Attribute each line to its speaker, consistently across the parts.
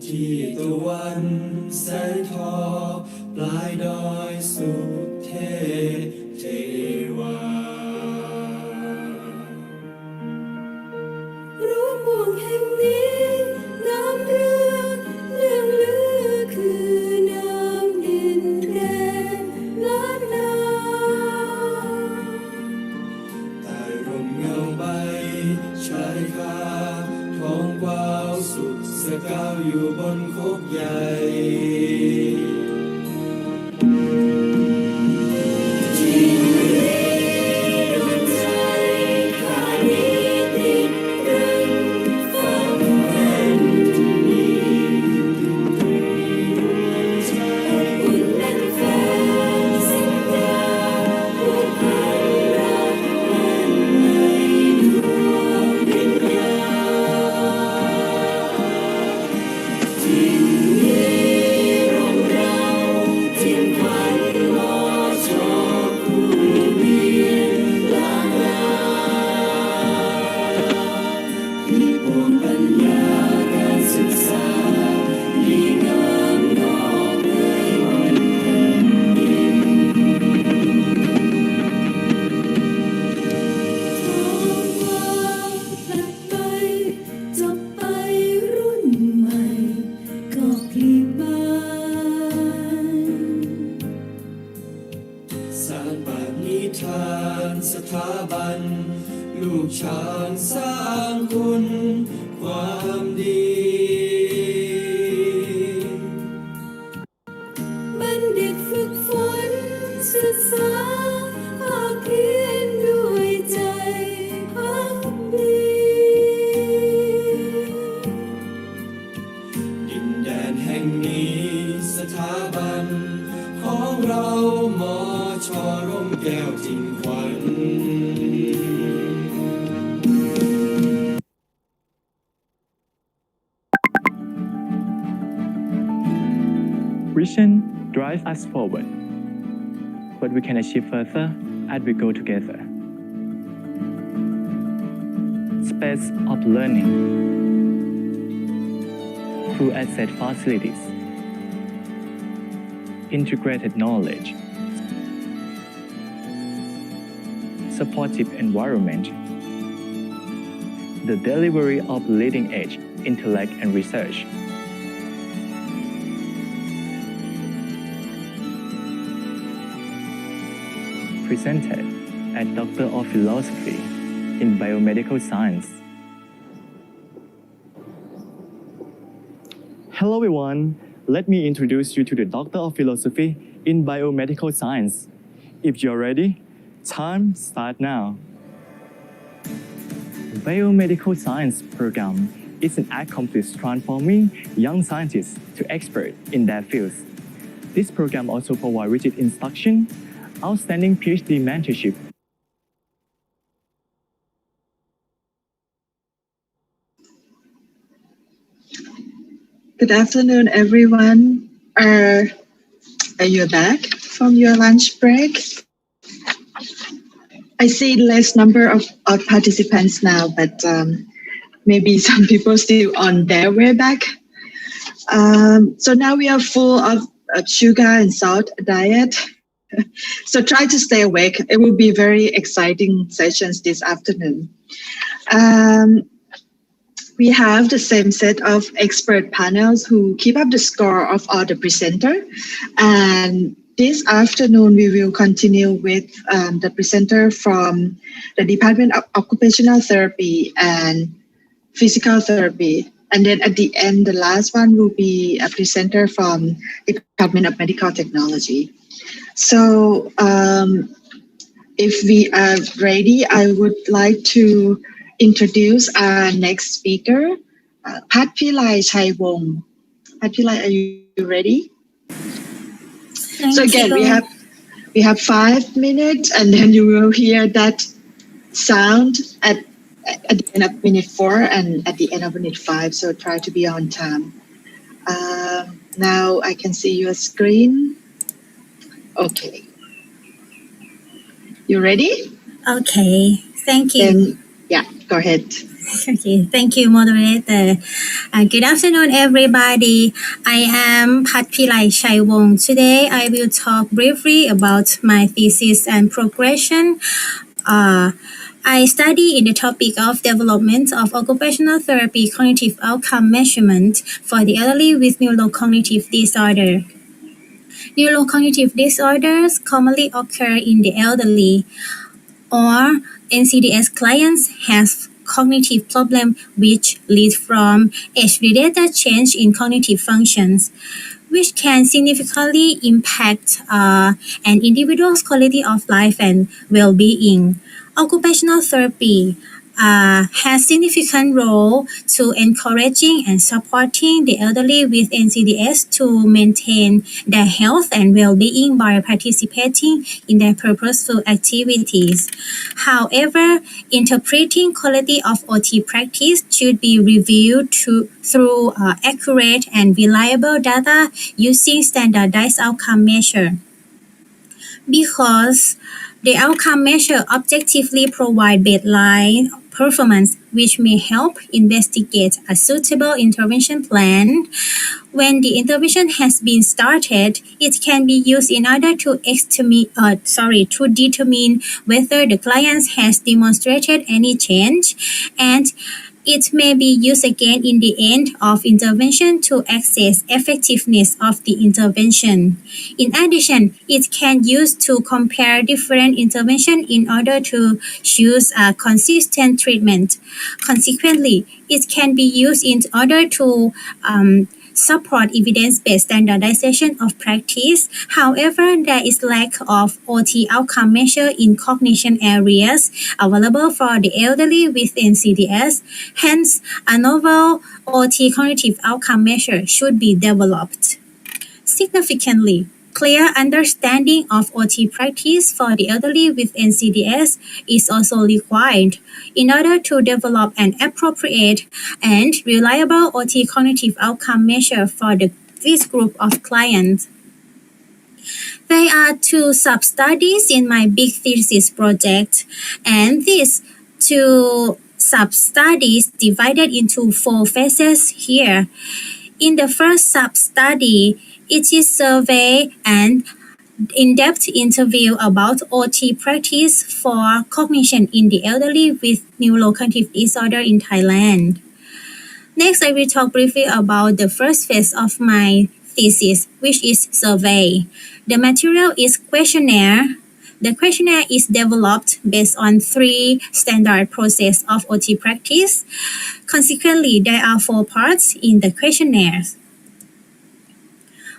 Speaker 1: ที่ตะวันแสงทองปลายดอยสุเทพเทวา
Speaker 2: รู้เมืองแห่งนี้น้ำเรือเรื่องลือคือน้ำดินแดนล้านนา
Speaker 1: ใต้ร่มเงาใบชายคาท้องกว้างสุดสกาวอยู่บนโคกใหญ่สถาบันลูกช้างสร้างคุณความดี
Speaker 2: บัณฑิตฝึกฝนศึกษาภาคเพียรด้วยใจพักดี
Speaker 1: ดินแดนแห่งนี้สถาบันของเรามอชอร่มแก้วทิ้งขวัญ
Speaker 3: Vision drives us forward, but we can achieve further as we go together. Space of learning through asset facilities, integrated knowledge, supportive environment, the delivery of leading-edge intellect and research. Presented as Doctor of Philosophy in Biomedical Science. Hello everyone, let me introduce you to the Doctor of Philosophy in Biomedical Science. If you're ready, time start now. Biomedical Science program is an accomplished transforming young scientists to experts in their fields. This program also provides rigid instruction, outstanding Ph.D. mentorship.
Speaker 4: Good afternoon, everyone. Are you back from your lunch break? I see less number of participants now, but maybe some people still on their way back. So now we are full of sugar and salt diet. So try to stay awake. It will be very exciting sessions this afternoon. We have the same set of expert panels who keep up the score of all the presenter. And this afternoon, we will continue with the presenter from the Department of Occupational Therapy and Physical Therapy. And then at the end, the last one will be a presenter from Department of Medical Technology. So if we are ready, I would like to introduce our next speaker, Pat Pillai Chaiwong. Pat Pillai, are you ready?
Speaker 2: Thank
Speaker 4: so again,
Speaker 2: you.
Speaker 4: we have 5 minutes, and then you will hear that sound at the end of minute 4 and at the end of minute 5. So try to be on time. Now I can see your screen. Okay. You ready?
Speaker 2: Okay, thank you.
Speaker 4: Then, yeah, go ahead.
Speaker 2: Okay, thank you, moderator. Good afternoon, everybody. I am Pat Pillai Chaiwong. Today, I will talk briefly about my thesis and progression. I study in the topic of development of occupational therapy cognitive outcome measurement for the elderly with neurocognitive disorder. Neurocognitive disorders commonly occur in the elderly, or NCDS clients have cognitive problems which lead from age-related change in cognitive functions, which can significantly impact an individual's quality of life and well-being. Occupational therapy has significant role to encouraging and supporting the elderly with NCDs to maintain their health and well-being by participating in their purposeful activities. However, interpreting quality of OT practice should be reviewed through accurate and reliable data using standardized outcome measure. Because the outcome measure objectively provide baseline performance, which may help investigate a suitable intervention plan. When the intervention has been started, it can be used in order to determine whether the client has demonstrated any change, and it may be used again in the end of intervention to assess effectiveness of the intervention. In addition, it can be used to compare different interventions in order to choose a consistent treatment. Consequently, it can be used in order to support evidence-based standardization of practice. However, there is lack of OT outcome measure in cognition areas available for the elderly with NCDs. Hence, a novel OT cognitive outcome measure should be developed. Significantly, clear understanding of OT practice for the elderly with NCDs is also required in order to develop an appropriate and reliable OT cognitive outcome measure for this group of clients. There are 2 sub-studies in my big thesis project, and these 2 sub-studies divided into 4 phases here. In the first sub-study, it is survey and in-depth interview about OT practice for cognition in the elderly with neurocognitive disorder in Thailand. Next, I will talk briefly about the first phase of my thesis, which is survey. The material is questionnaire. The questionnaire is developed based on 3 standard process of OT practice. Consequently, there are 4 parts in the questionnaire.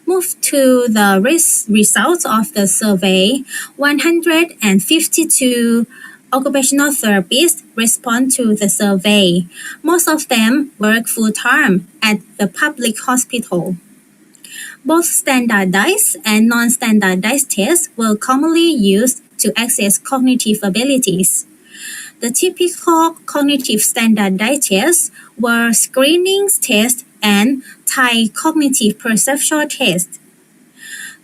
Speaker 2: Move to the results of the survey. 152 occupational therapists respond to the survey. Most of them work full-time at the public hospital. Both standardized and non-standardized tests were commonly used to assess cognitive abilities. The typical cognitive standardized tests were screening tests and Thai cognitive perceptual test.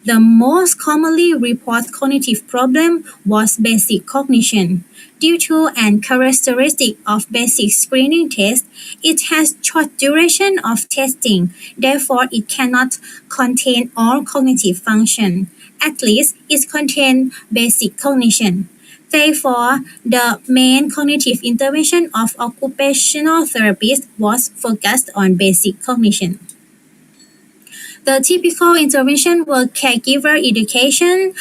Speaker 2: The most commonly reported cognitive problem was basic cognition. Due to an characteristic of basic screening test, it has short duration of testing. Therefore, it cannot contain all cognitive function. At least, it contains basic cognition. Therefore, the main cognitive intervention of occupational therapists was focused on basic cognition. The typical intervention were caregiver education,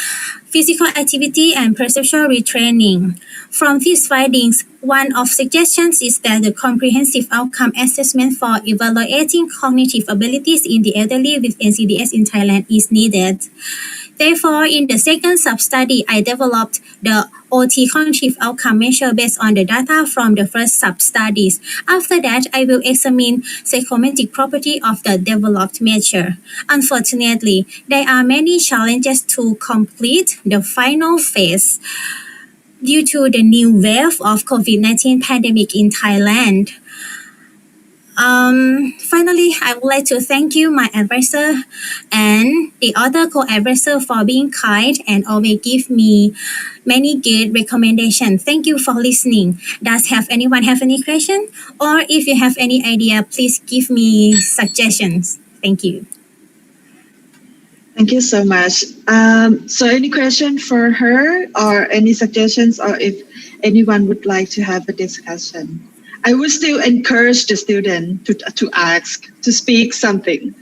Speaker 2: physical activity and perceptual retraining. From these findings, one of suggestions is that the comprehensive outcome assessment for evaluating cognitive abilities in the elderly with NCDs in Thailand is needed. Therefore, in the second sub-study, I developed the OT cognitive outcome measure based on the data from the first sub-studies. After that, I will examine psychometric property of the developed measure. Unfortunately, there are many challenges to complete the final phase due to the new wave of COVID-19 pandemic in Thailand. Finally, I would like to thank you, my advisor, and the other co-advisor for being kind and always give me many good recommendations. Thank you for listening. Does have anyone have any question? Or if you have any idea, please give me suggestions. Thank you.
Speaker 4: Thank you so much. So any question for her or any suggestions, or if anyone would like to have a discussion? I would still encourage the student to ask, to speak something.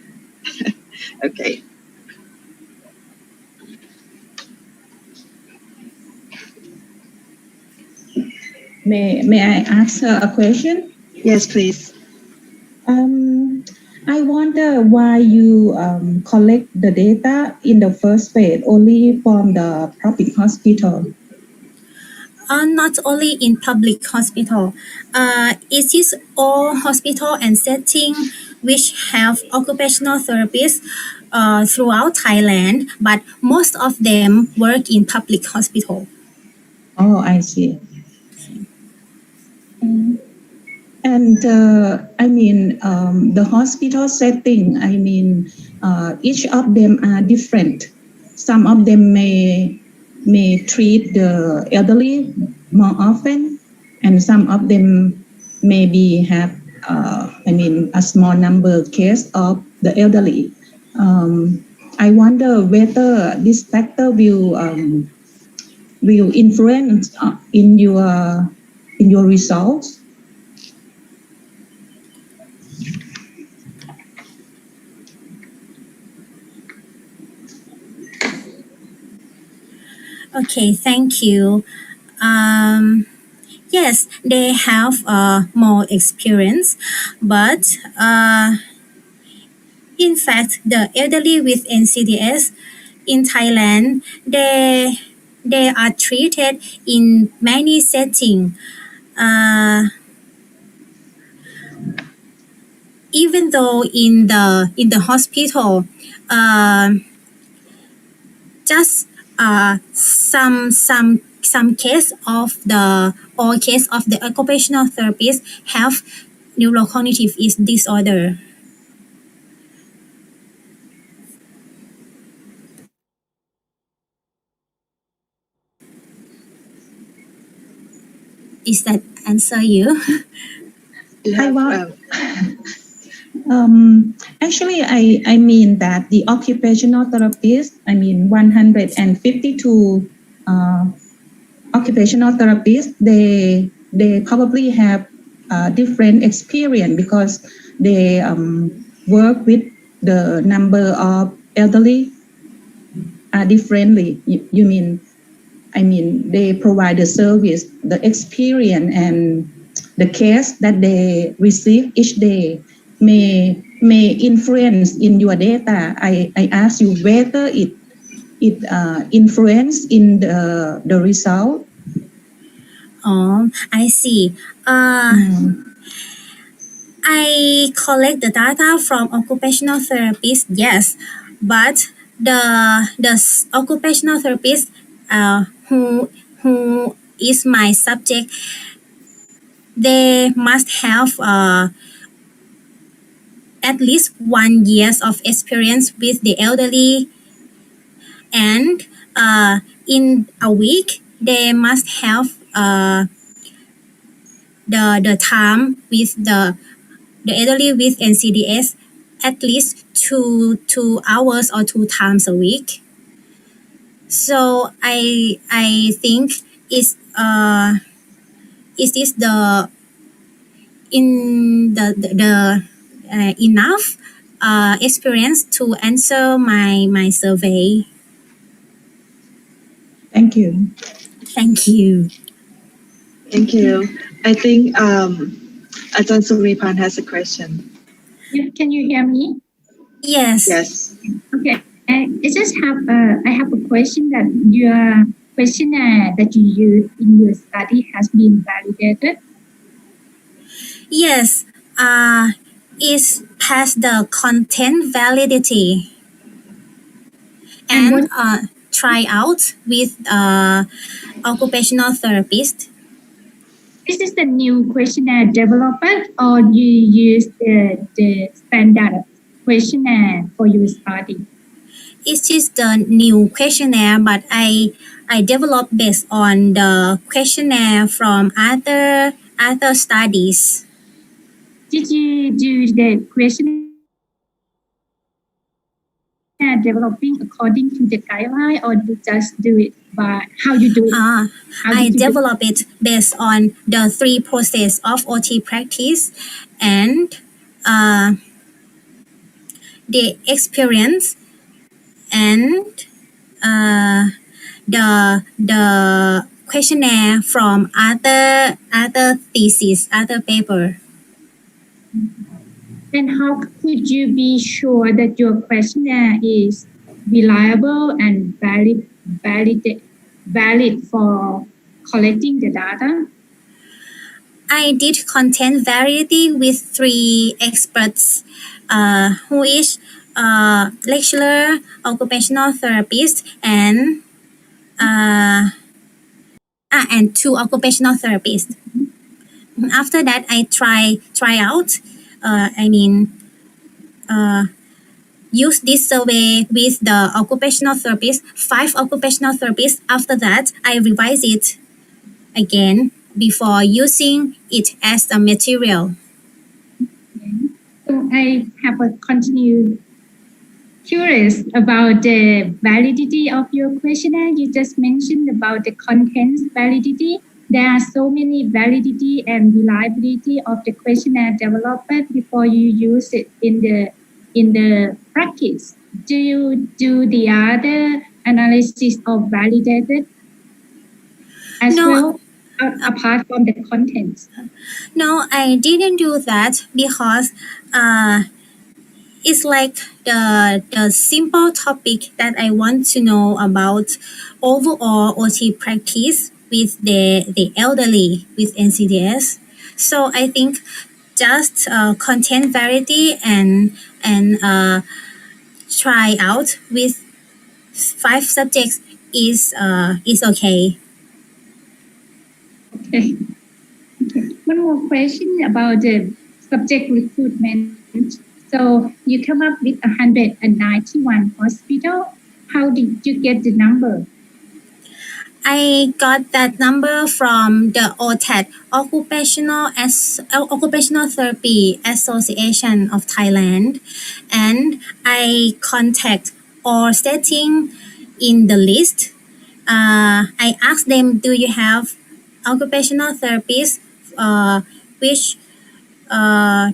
Speaker 4: Okay.
Speaker 5: May I ask a question?
Speaker 4: Yes, please.
Speaker 5: I wonder why you collect the data in the first phase only from the public hospital.
Speaker 2: Not only in public hospital. It is all hospital and setting which have occupational therapists throughout Thailand, but most of them work in public hospital.
Speaker 5: Oh, I see. And the hospital setting, each of them are different. Some of them may treat the elderly more often, and some of them maybe have, a small number of cases of the elderly. I wonder whether this factor will influence in your results.
Speaker 2: Okay, thank you. Yes, they have more experience, but in fact, the elderly with NCDs in Thailand, they are treated in many settings. Even though in the hospital, just some case of the occupational therapist have neurocognitive disorder. Is that answer you?
Speaker 5: I want. Actually, I mean that the occupational therapists, 152 occupational therapists, they probably have different experience because they work with the number of elderly differently. They provide the service, the experience, and the case that they receive each day may influence in your data. I ask you whether it influence in the result.
Speaker 2: Oh, I see. I collect the data from occupational therapists, yes, but the occupational therapist who is my subject, they must have at least 1 year of experience with the elderly, and in a week they must have the time with the elderly with NCDs at least two hours or 2 times a week. So I think is this the enough experience to answer my survey?
Speaker 5: Thank you.
Speaker 2: Thank you.
Speaker 4: Thank you. I think Ajahn Suripan has a question.
Speaker 6: Yeah, can you hear me?
Speaker 2: Yes.
Speaker 4: Yes.
Speaker 6: Okay. I have a question that your questionnaire that you use in your study has been validated.
Speaker 2: Yes. It's past the content validity
Speaker 6: And
Speaker 2: and
Speaker 6: what
Speaker 2: try out with occupational therapist.
Speaker 6: this is the new questionnaire developed, or you use the standard questionnaire for your study?
Speaker 2: It is the new questionnaire, but I developed based on the questionnaire from other studies.
Speaker 6: Did you do the questionnaire developing according to the guideline, or you just do it by how you do it? How
Speaker 2: I
Speaker 6: did you do it?
Speaker 2: develop it based on the 3 process of OT practice and the experience and the questionnaire from other thesis, other paper.
Speaker 6: Then how could you be sure that your questionnaire is reliable and valid for collecting the data?
Speaker 2: I did content variety with 3 experts, who is lecturer, occupational therapist, and 2 occupational therapists. After that, I try out. Use this survey with the occupational therapist, 5 occupational therapists. After that, I revise it again before using it as a material.
Speaker 6: So I have a continued curious about the validity of your questionnaire. You just mentioned about the contents validity. There are so many validity and reliability of the questionnaire developed before you use it in the practice. Do you do the other analysis of validated as
Speaker 2: No.
Speaker 6: well, apart from the contents?
Speaker 2: No, I didn't do that because it's like the simple topic that I want to know about overall OT practice with the elderly with NCDs. So I think just content variety and try out with 5 subjects is okay.
Speaker 6: Okay. One more question about the subject recruitment. So you come up with 191 hospital. How did you get the number?
Speaker 2: I got that number from the OTAT, Occupational Therapy Association of Thailand, and I contact all setting in the list. I asked them, do you have occupational therapists which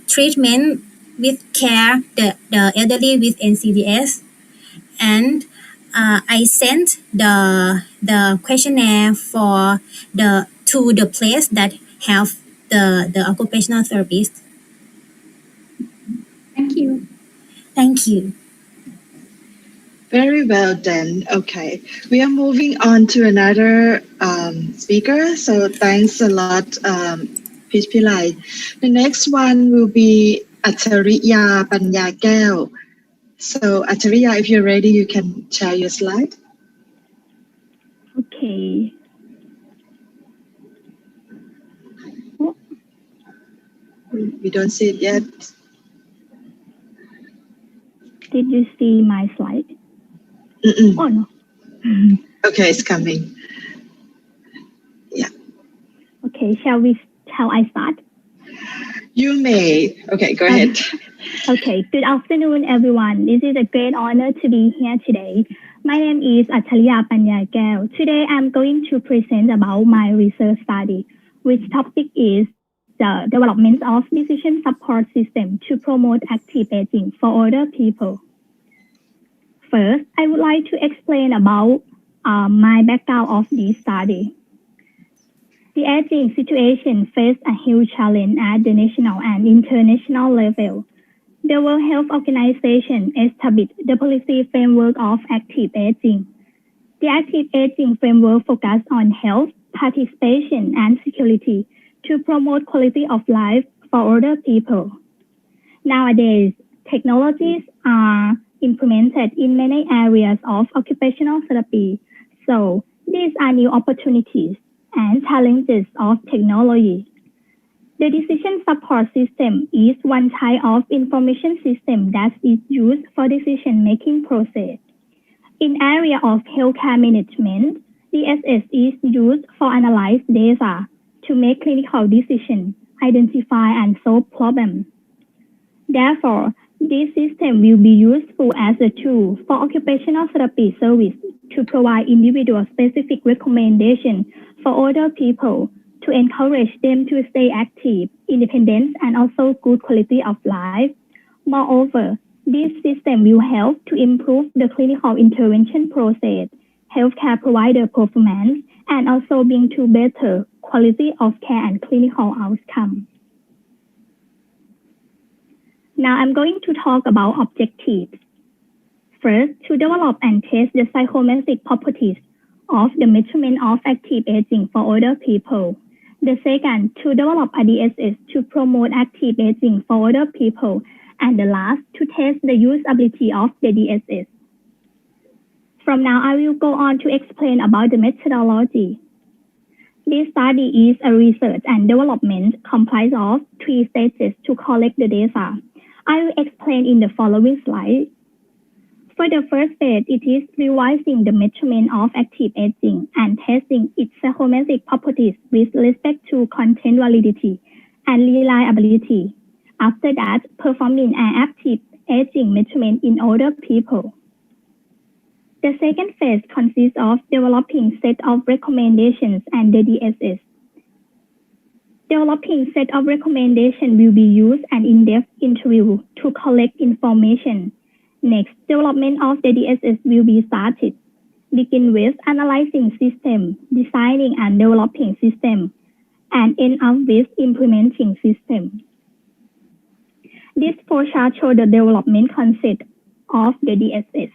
Speaker 2: treatment with care the elderly with NCDs, and I sent the questionnaire for to the place that have the occupational therapist.
Speaker 6: Thank you.
Speaker 2: Thank you.
Speaker 4: Very well then. Okay. We are moving on to another speaker. So thanks a lot, Peach Pillai. The next one will be Achariya Panyakel. So Achariya, if you're ready, you can share your slide.
Speaker 7: Okay.
Speaker 4: We don't see it yet.
Speaker 7: Did you see my slide?
Speaker 4: Mm-mm.
Speaker 7: Oh no.
Speaker 4: Okay, it's coming. Yeah.
Speaker 7: Okay, shall I start?
Speaker 4: You may. Okay, go ahead.
Speaker 7: Okay, good afternoon, everyone. This is a great honor to be here today. My name is Achariya Panyakel. Today, I'm going to present about my research study, which topic is the development of decision support system to promote active aging for older people. First, I would like to explain about my background of this study. The aging situation faced a huge challenge at the national and international level. The World Health Organization established the policy framework of active aging. The active aging framework focused on health, participation, and security to promote quality of life for older people. Nowadays, technologies are implemented in many areas of occupational therapy, so these are new opportunities and challenges of technology. The decision support system is one type of information system that is used for decision-making process. In area of healthcare management, DSS is used for analyze data to make clinical decisions, identify and solve problems. Therefore, this system will be useful as a tool for occupational therapy service to provide individual-specific recommendations for older people to encourage them to stay active, independent, and also good quality of life. Moreover, this system will help to improve the clinical intervention process, healthcare provider performance, and also bring to better quality of care and clinical outcome. Now I'm going to talk about objectives. First, to develop and test the psychometric properties of the measurement of active aging for older people. The second, to develop a DSS to promote active aging for older people. And the last, to test the usability of the DSS. From now, I will go on to explain about the methodology. This study is a research and development comprised of 3 stages to collect the data. I will explain in the following slide. For the first phase, it is revising the measurement of active aging and testing its psychometric properties with respect to content validity and reliability. After that, performing an active aging measurement in older people. The second phase consists of developing set of recommendations and the DSS. Developing set of recommendations will be used an in-depth interview to collect information. Next, development of the DSS will be started. Begin with analyzing system, designing and developing system, and end up with implementing system. This flowchart shows the development concept of the DSS.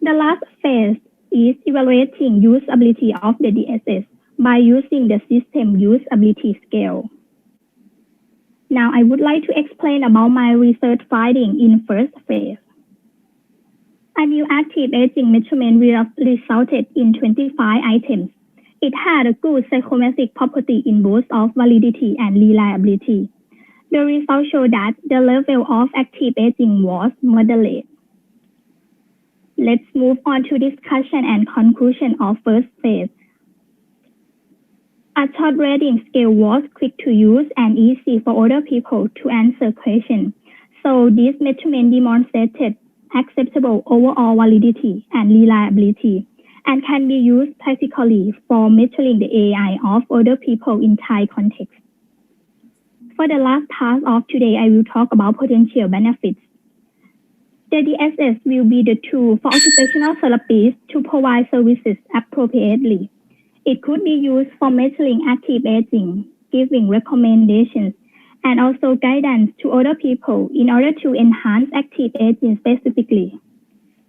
Speaker 7: The last phase is evaluating usability of the DSS by using the system usability scale. Now I would like to explain about my research finding in first phase. A new active aging measurement resulted in 25 items. It had a good psychometric property in both of validity and reliability. The results show that the level of active aging was moderate. Let's move on to discussion and conclusion of first phase. A short rating scale was quick to use and easy for older people to answer questions. So this measurement demonstrated acceptable overall validity and reliability and can be used practically for measuring the AI of older people in Thai context. For the last part of today, I will talk about potential benefits. The DSS will be the tool for occupational therapists to provide services appropriately. It could be used for measuring active aging, giving recommendations, and also guidance to older people in order to enhance active aging specifically.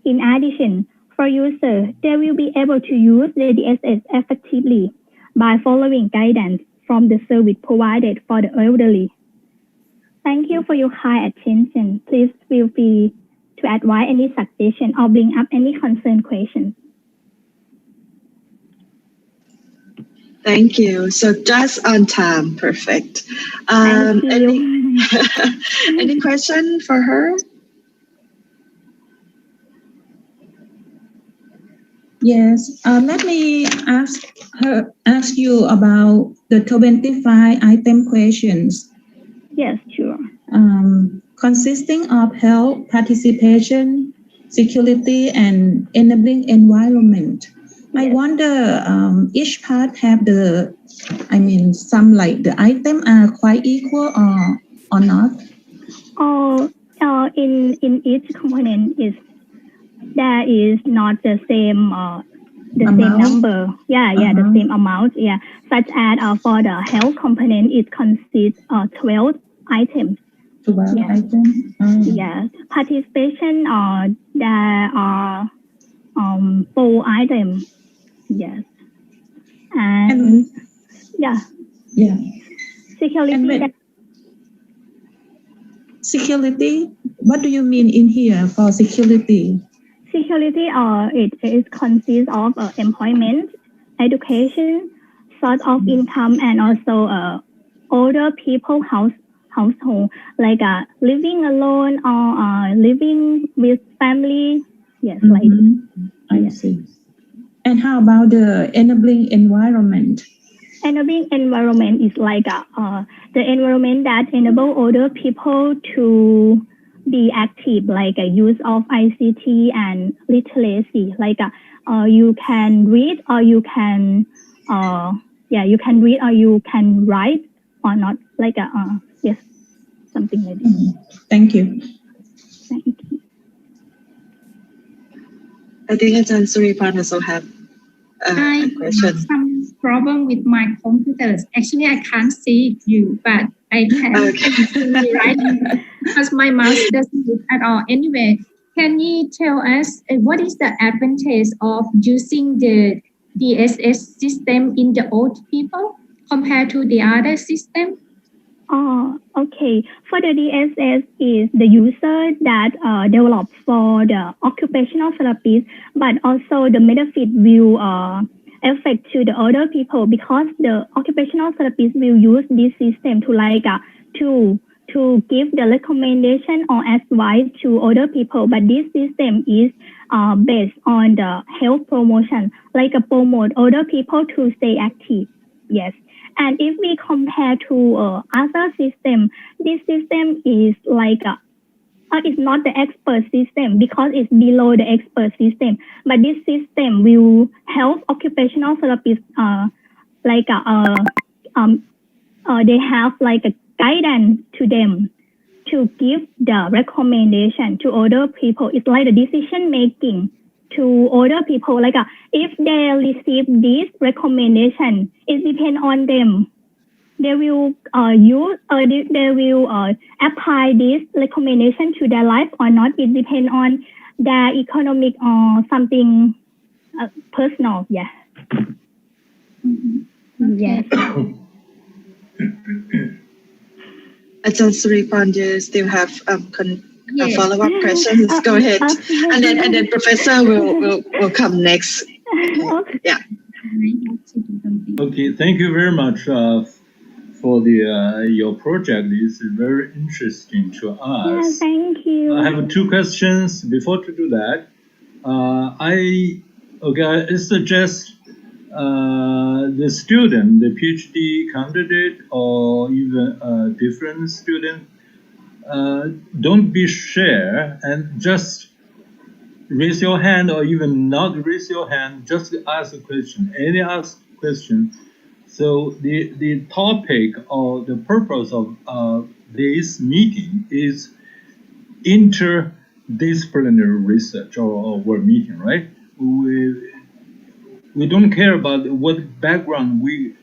Speaker 7: In addition, for users, they will be able to use the DSS effectively by following guidance from the service provided for the elderly. Thank you for your kind attention. Please feel free to advise any suggestion or bring up any concern questions.
Speaker 4: Thank you. So just on time. Perfect.
Speaker 7: Thank
Speaker 4: Any,
Speaker 7: you.
Speaker 4: any question for her?
Speaker 5: Yes. Let me ask you about the 25 item questions.
Speaker 7: Yes, sure.
Speaker 5: Consisting of health, participation, security, and enabling environment. I wonder each part have some like the item are quite equal or not?
Speaker 7: In each component is there is not the same
Speaker 5: Amount?
Speaker 7: number. The same amount. Such as for the health component, it consists 12 items.
Speaker 5: 12 items.
Speaker 7: Yes, participation there are 4 items. Yes, and
Speaker 5: Yeah.
Speaker 7: security.
Speaker 5: And security, what do you mean in here for security?
Speaker 7: Security it consists of employment, education, source of income, and also older people household, like living alone or living with family. Yes, like this.
Speaker 5: I see. And how about the enabling environment?
Speaker 7: Enabling environment is like the environment that enable older people to be active, like use of ICT and literacy. Like you can read or you can you can read or you can write or not. Like yes, something like this.
Speaker 5: Thank you.
Speaker 7: Thank you.
Speaker 4: I think Ajahn Suripan also have a question.
Speaker 6: have some problem with my computers. Actually, I can't see you, but I can see right because my mouse doesn't work at all. Anyway, can you tell us what is the advantage of using the DSS system in the old people compared to the other system?
Speaker 7: Okay. For the DSS is the user that developed for the occupational therapist, but also the benefit will affect to the older people because the occupational therapist will use this system to to give the recommendation or advice to older people. But this system is based on the health promotion, like promote older people to stay active. Yes. And if we compare to other system, this system is like it's not the expert system because it's below the expert system. But this system will help occupational therapists they have like a guidance to them to give the recommendation to older people. It's like the decision making to older people, like if they receive this recommendation, it depends on them. They will they will apply this recommendation to their life or not. It depends on their economic or something personal. Yeah. Yes.
Speaker 4: Ajahn Suripan, do you still have follow-up questions? Go ahead. And then Professor will come next. Okay. Yeah.
Speaker 8: Okay, thank you very much for the your project. It's very interesting to us.
Speaker 7: Yeah, thank you.
Speaker 8: I have 2 questions. Before to do that, I suggest the student, the Ph.D. candidate, or even a different student, don't be shy and just raise your hand, or even not raise your hand, just ask a question, any ask question. So the topic or the purpose of this meeting is interdisciplinary research or meeting, right? We don't care about what background we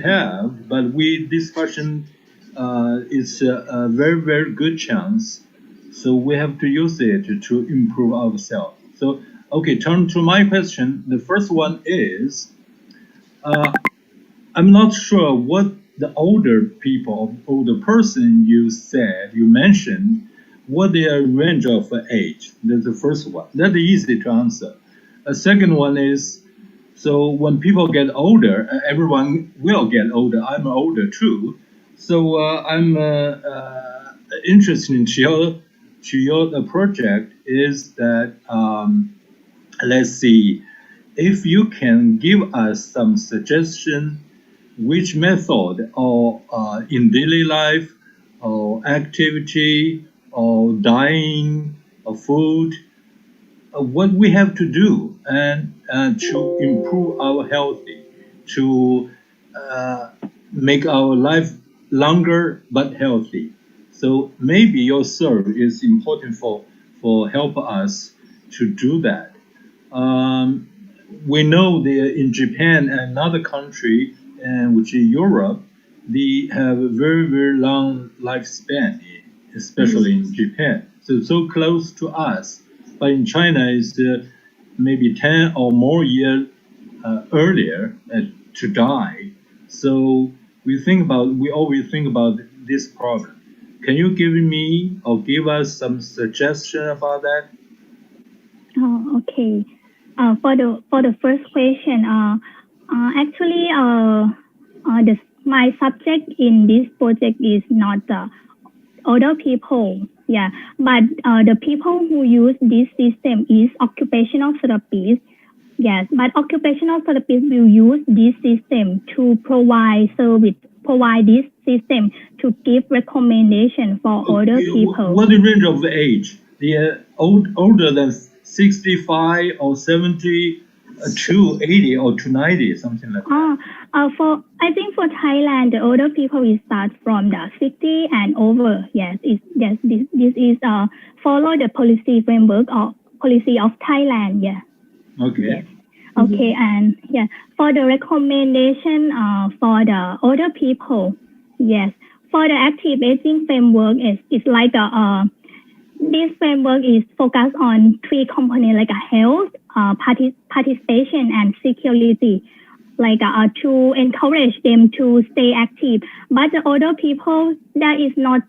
Speaker 8: have, but discussion is a very, very good chance. So we have to use it to improve ourselves. So, okay, turn to my question. The first one is, I'm not sure what the older person you mentioned, what their range of age. That's the first one. That's easy to answer. A second one is, so when people get older, everyone will get older. I'm older too. So I'm interested to your project is that, let's see, if you can give us some suggestion, which method or in daily life or activity or dining or food, what we have to do and to improve our healthy, to make our life longer but healthy. So maybe your survey is important for help us to do that. We know that in Japan and another country, and which is Europe, they have a very, very long lifespan, especially in Japan. So close to us. But in China, it's maybe 10 or more years earlier to die. So we always think about this problem. Can you give us some suggestion about that?
Speaker 7: Oh, okay. For the first question, actually, my subject in this project is not older people, yeah, but the people who use this system is occupational therapists. Yes, but occupational therapists will use this system to provide this system to give recommendation for older people.
Speaker 8: What the range of age? The older than 65 or 70 to 80 or to 90, something like that.
Speaker 7: I think for Thailand, the older people will start from the 60 and over. Yes, this is follow the policy framework or policy of Thailand. Yeah.
Speaker 8: Okay.
Speaker 7: Yes. Okay, and yeah, for the recommendation for the older people, yes, for the active aging framework, it's like this framework is focused on three components like health, participation, and security, like to encourage them to stay active. But the older people, that is not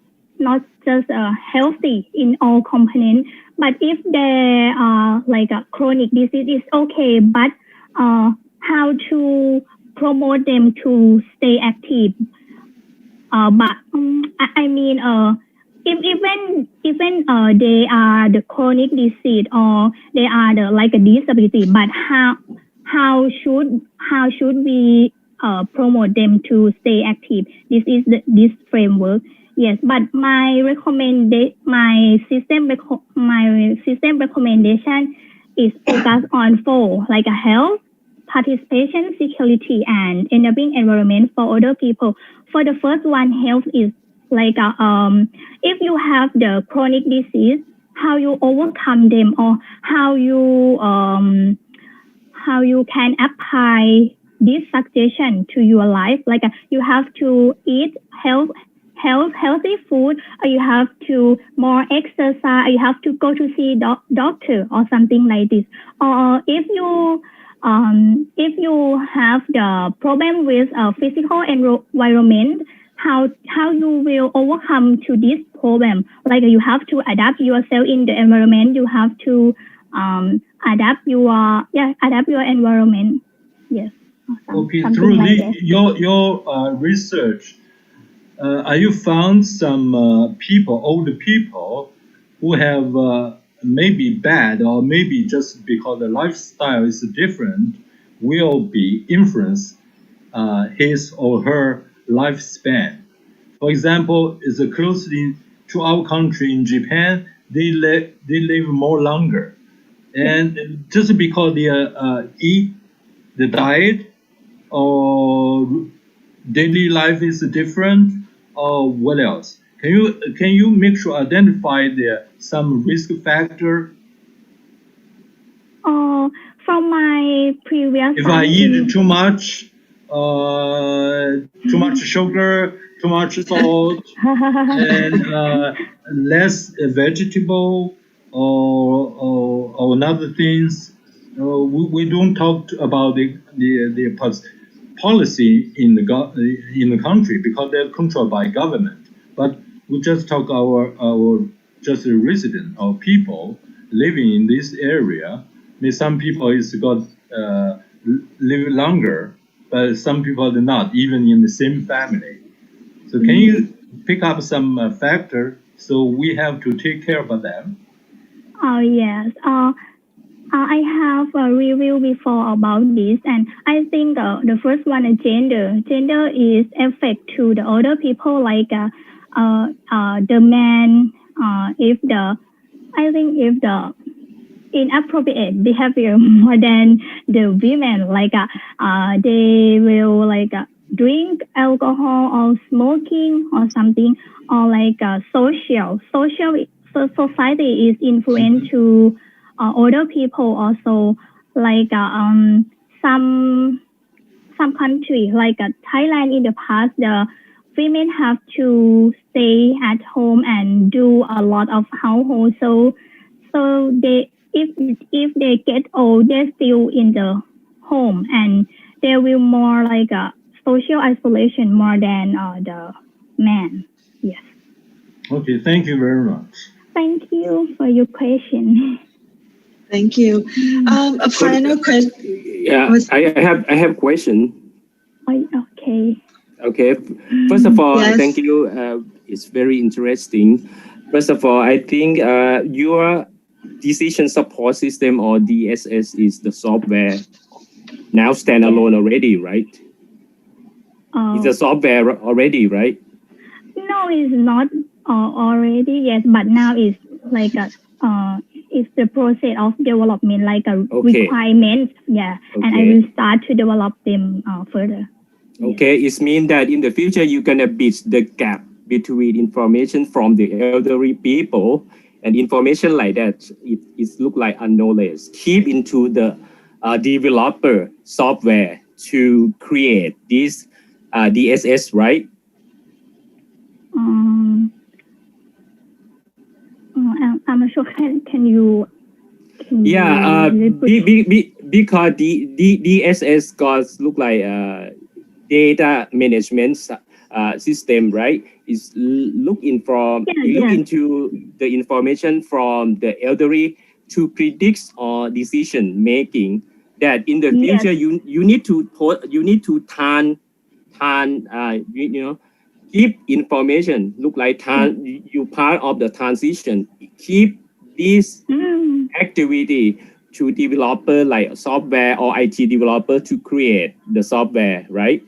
Speaker 7: just healthy in all components. But if they are like a chronic disease, is okay. But how to promote them to stay active? But I mean, if even they are the chronic disease or they are the like a disability, but how should we promote them to stay active? This is this framework. Yes, but my system recommendation is focused on four, like a health, participation, security, and enabling environment for older people. For the first one, health is like if you have the chronic disease, how you overcome them, or how you can apply this suggestion to your life. Like you have to eat healthy food, or you have to more exercise, or you have to go to see doctor or something like this. Or if you have the problem with physical environment, how you will overcome to this problem? Like you have to adapt yourself in the environment. You have to adapt your environment. Yes.
Speaker 8: Okay. Through like your research, are you found some older people, who have maybe bad or maybe just because the lifestyle is different, will be influence his or her lifespan? For example, is closely to our country in Japan, they live more longer, and just because they eat the diet or daily life is different, or what else? Can you make sure identify some risk factor?
Speaker 7: From my previous.
Speaker 8: If I eat too much sugar, too much salt, and less vegetable or other things, we don't talk about the policy in the country because they're controlled by government. But we just talk our just a resident or people living in this area. Some people live longer, but some people do not, even in the same family. So can you pick up some factor so we have to take care of them?
Speaker 7: Oh yes. I have a review before about this, and I think the first one is gender. Gender is effect to the older people, like the man. If the inappropriate behavior more than the women, like they will like drink alcohol or smoking or something, or like society is influenced to older people also, like some country like Thailand in the past, the women have to stay at home and do a lot of household. So they, if they get old, they're still in the home, and they will more like a social isolation more than the man. Yes.
Speaker 8: Okay, thank you very much.
Speaker 7: Thank you for your question.
Speaker 4: Thank you. A final question.
Speaker 9: Yeah, I have question.
Speaker 7: Okay.
Speaker 9: Okay. First of all,
Speaker 4: Yes.
Speaker 9: thank you. It's very interesting. First of all, I think your decision support system, or DSS, is the software now standalone already, right? It's a software already, right?
Speaker 7: No, it's not already yet, but now it's like it's the process of development, like a requirement. Yeah, and I will start to develop them further.
Speaker 9: Okay, it means that in the future you're gonna bridge the gap between information from the elderly people and information like that. It look like unknowledge. Keep into the developer software to create this DSS, right?
Speaker 7: I'm not sure. Can you?
Speaker 9: Because the DSS goes look like data management system, right? Is looking from look into the information from the elderly to predict or decision making. That in the future you need to keep information look like you part of the transition. Keep this activity to developer like software or IT developer to create the software, right?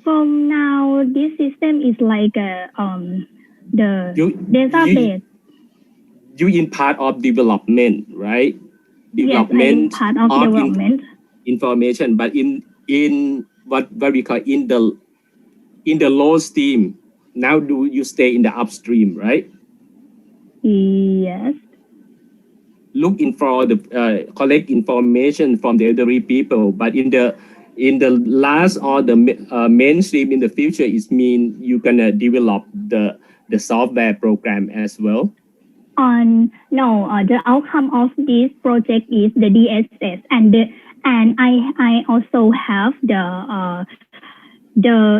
Speaker 7: From now, this system is like the database.
Speaker 9: You in part of development, right? Development
Speaker 7: yes, part of development.
Speaker 9: Information, but in what we call in the low stream. Now do you stay in the upstream, right?
Speaker 7: Yes.
Speaker 9: Looking for the collect information from the elderly people, but in the last or the mainstream in the future, it means you're gonna develop the software program as well.
Speaker 7: No, the outcome of this project is the DSS, and I also have the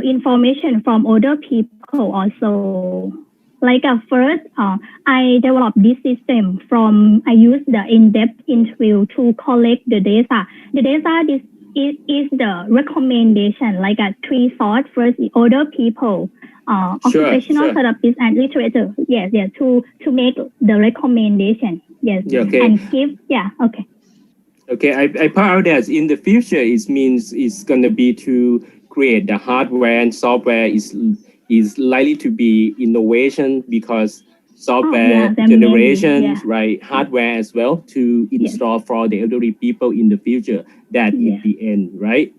Speaker 7: information from older people also. Like first, I developed this system I use the in-depth interview to collect the data. The data is the recommendation, like a three sorts. First, older people, occupational therapists, and literature. Yes, to make the recommendation. Yes, and give.
Speaker 9: Okay, I point out that in the future, it means it's gonna be to create the hardware and software is likely to be innovation because software generation, right? Hardware as well to install for the elderly people in the future. That is the end, right?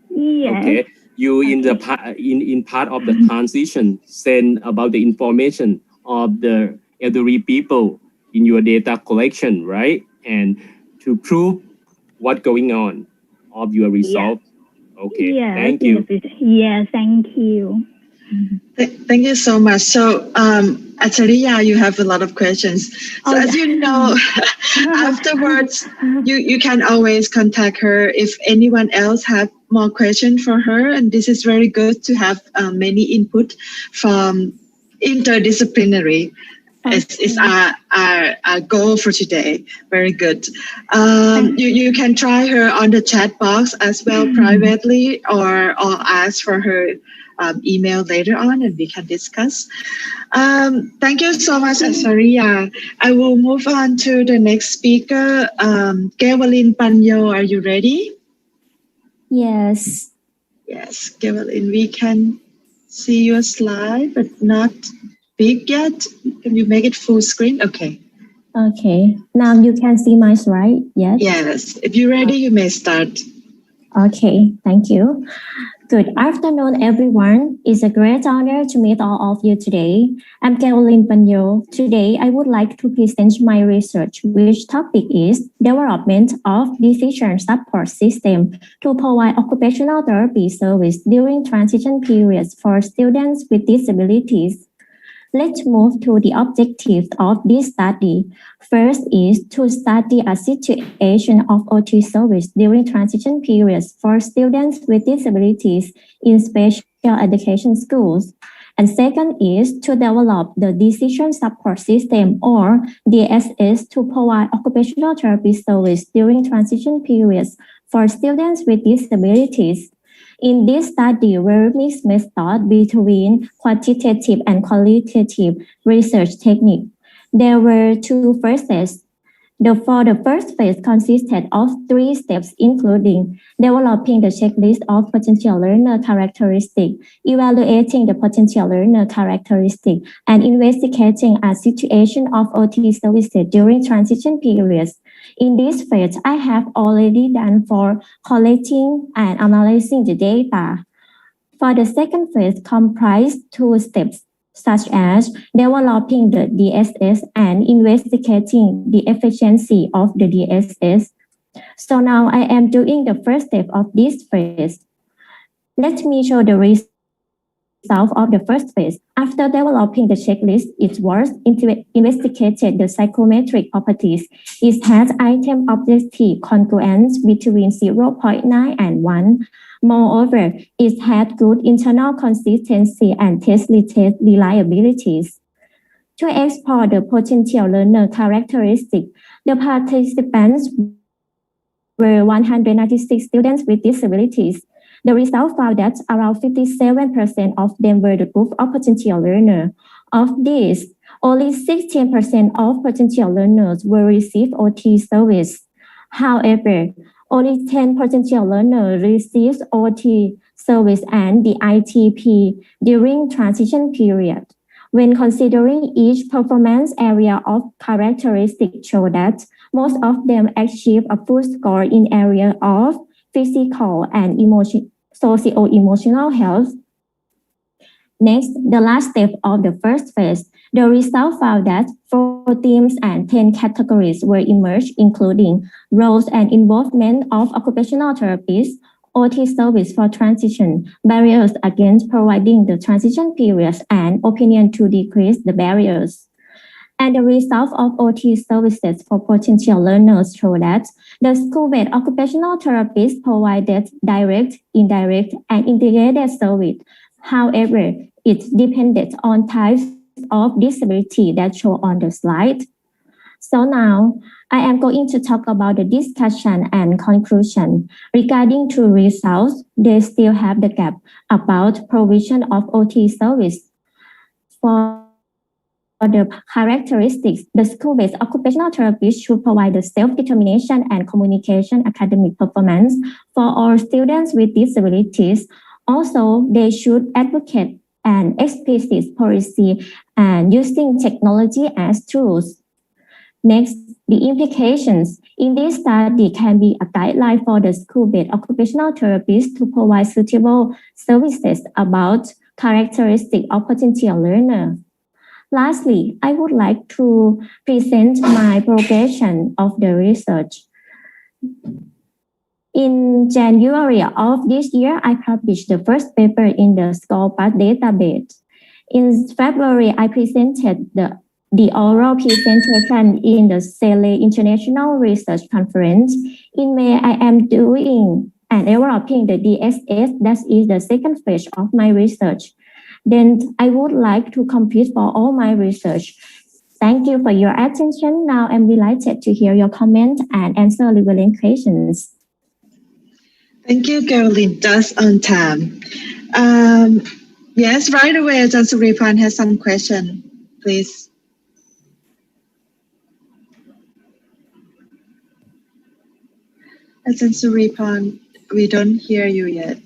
Speaker 7: Yes.
Speaker 9: Okay. You in the in part of the transition send about the information of the elderly people in your data collection, right? And to prove what's going on of your result. Okay. Thank you.
Speaker 7: Yes, thank you.
Speaker 4: Thank you so much. So, Acharya, you have a lot of questions. So, as you know, afterwards, you can always contact her if anyone else have more questions for her. And this is very good to have many input from interdisciplinary. It's our goal for today. Very good. You can try her on the chat box as well privately or ask for her email later on and we can discuss. Thank you so much, Acharya. I will move on to the next speaker. Gewalin Panyo, are you ready?
Speaker 10: Yes.
Speaker 4: Yes, Gewalin, we can see your slide, but not big yet. Can you make it full screen? Okay.
Speaker 10: Okay. Now you can see my slide, yes?
Speaker 4: Yes. If you're ready, you may start.
Speaker 10: Okay, thank you. Good afternoon, everyone. It's a great honor to meet all of you today. I'm Caroline Panyo. Today, I would like to present my research, which topic is development of decision support system to provide occupational therapy service during transition periods for students with disabilities. Let's move to the objectives of this study. First is to study a situation of OT service during transition periods for students with disabilities in special education schools. And second is to develop the decision support system or DSS to provide occupational therapy service during transition periods for students with disabilities. In this study, we mix method between quantitative and qualitative research technique. There were two phases. For the first phase consisted of 3 steps, including developing the checklist of potential learner characteristics, evaluating the potential learner characteristics, and investigating a situation of OT services during transition periods. In this phase, I have already done for collecting and analyzing the data. For the second phase comprised 2 steps, such as developing the DSS and investigating the efficiency of the DSS. So now I am doing the first step of this phase. Let me show the result of the first phase. After developing the checklist, it was investigated the psychometric properties. It has item objective congruence between 0.9 and 1. Moreover, it had good internal consistency and test reliabilities. To explore the potential learner characteristics, the participants were 196 students with disabilities. The result found that around 57% of them were the group of potential learners. Of these, only 16% of potential learners will receive OT service. However, only 10 potential learners received OT service and the ITP during transition period. When considering each performance area of characteristics show that most of them achieve a full score in area of physical and socio-emotional health. Next, the last step of the first phase, the result found that 4 themes and 10 categories were emerged, including roles and involvement of occupational therapists, OT service for transition, barriers against providing the transition periods, and opinion to decrease the barriers. And the result of OT services for potential learners show that the school-based occupational therapists provided direct, indirect, and integrated service. However, it depended on types of disability that show on the slide. So now, I am going to talk about the discussion and conclusion. Regarding to results, they still have the gap about provision of OT service. For the characteristics, the school-based occupational therapists should provide the self-determination and communication academic performance for all students with disabilities. Also, they should advocate an explicit policy and using technology as tools. Next, the implications. In this study can be a guideline for the school-based occupational therapists to provide suitable services about characteristics of potential learners. Lastly, I would like to present my progression of the research. In January of this year, I published the first paper in the ScholarPath database. In February, I presented the oral presentation in the SELE International Research Conference. In May, I am doing and developing the DSS, that is the second phase of my research. Then I would like to complete for all my research. Thank you for your attention. Now I'm delighted to hear your comments and answer relevant questions.
Speaker 4: Thank you, Caroline. Just on time. Yes, right away, Ajahn Suripan has some question, please. Ajahn Suripan, we don't hear you yet.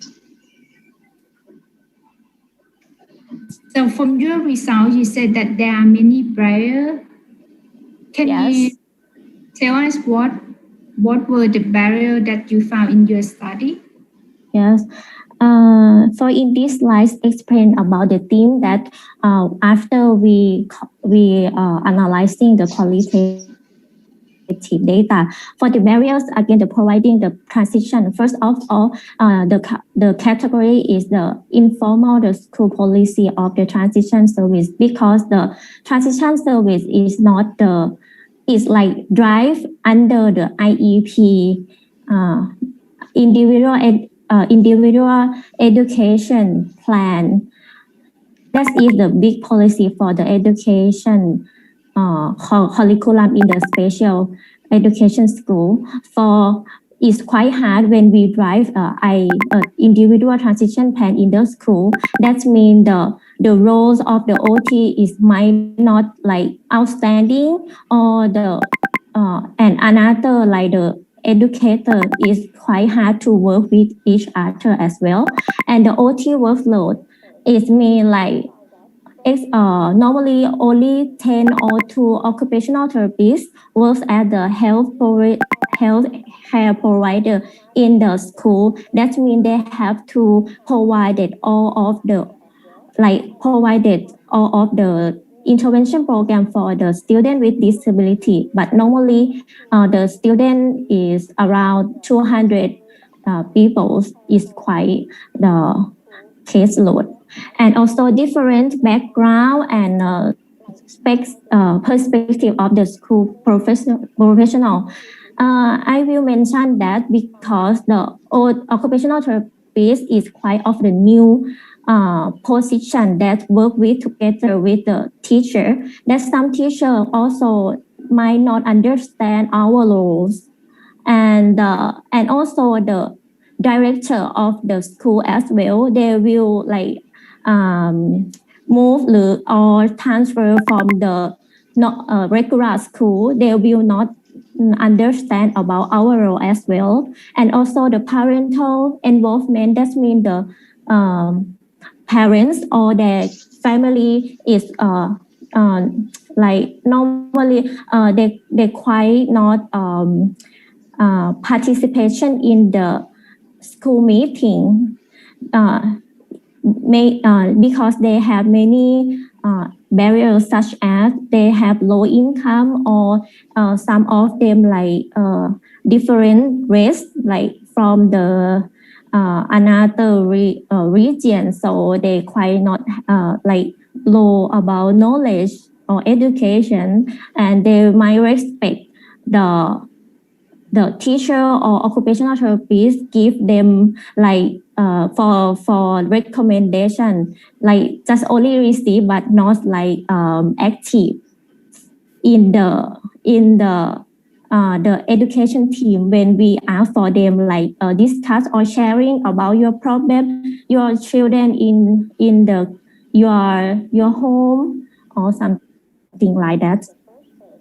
Speaker 6: So from your result, you said that there are many barriers. Can you tell us what were the barriers that you found in your study?
Speaker 10: Yes, For in this slide, explain about the theme that after we analyzing the qualitative data for the barriers against the providing the transition. First of all, the category is the informal, the school policy of the transition service, because the transition service is not the, is like drive under the IEP, individual education plan. That is the big policy for the education curriculum in the special education school. For it's quite hard when we drive individual transition plan in the school. That means the roles of the OT is might not like outstanding, or the and another like the educator is quite hard to work with each other as well. And the OT workload is mean like normally only 10 or 2 occupational therapists works as the health care provider in the school. That means they have to provided all of the intervention program for the student with disability. But normally the student is around 200 people, is quite the caseload. And also different background and perspective of the school professional. I will mention that because the old occupational therapist is quite of the new position that work with together with the teacher. That some teacher also might not understand our roles, and also the director of the school as well. They will like move or transfer from the regular school. They will not understand about our role as well. And also the parental involvement. That means the parents or their family is like normally they quite not participation in the school meeting. Because they have many barriers, such as they have low income, or some of them like different race, like from the another region, so they quite not like low about knowledge or education, and they might respect the teacher or occupational therapist give them like for recommendation, like just only receive but not like active in the education team when we ask for them like discuss or sharing about your problem, your children in the your home or something like that.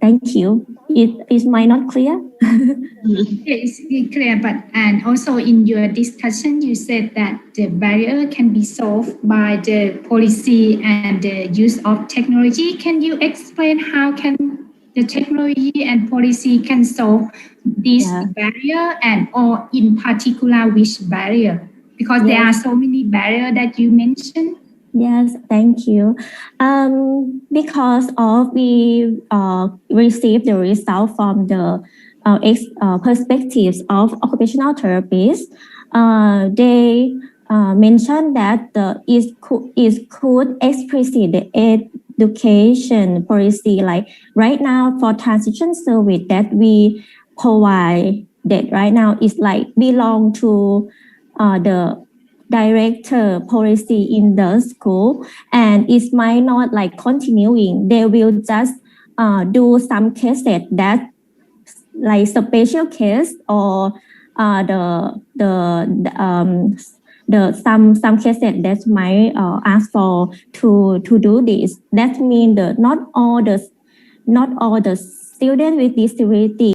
Speaker 10: Thank you. Is mine not clear?
Speaker 6: It's clear, but and also in your discussion, you said that the barrier can be solved by the policy and the use of technology. Can you explain how can the technology and policy can solve this barrier, and or in particular which barrier? Because there are so many barriers that you mentioned.
Speaker 10: Yes, thank you. Because of we received the result from the perspectives of occupational therapists, they mentioned that it could explicit the education policy. Like right now for transition service that we provide, that right now is like belong to the director policy in the school, and it might not like continuing. They will just do some cases that like special case, or some cases that might ask for to do this. That means not all the students with disability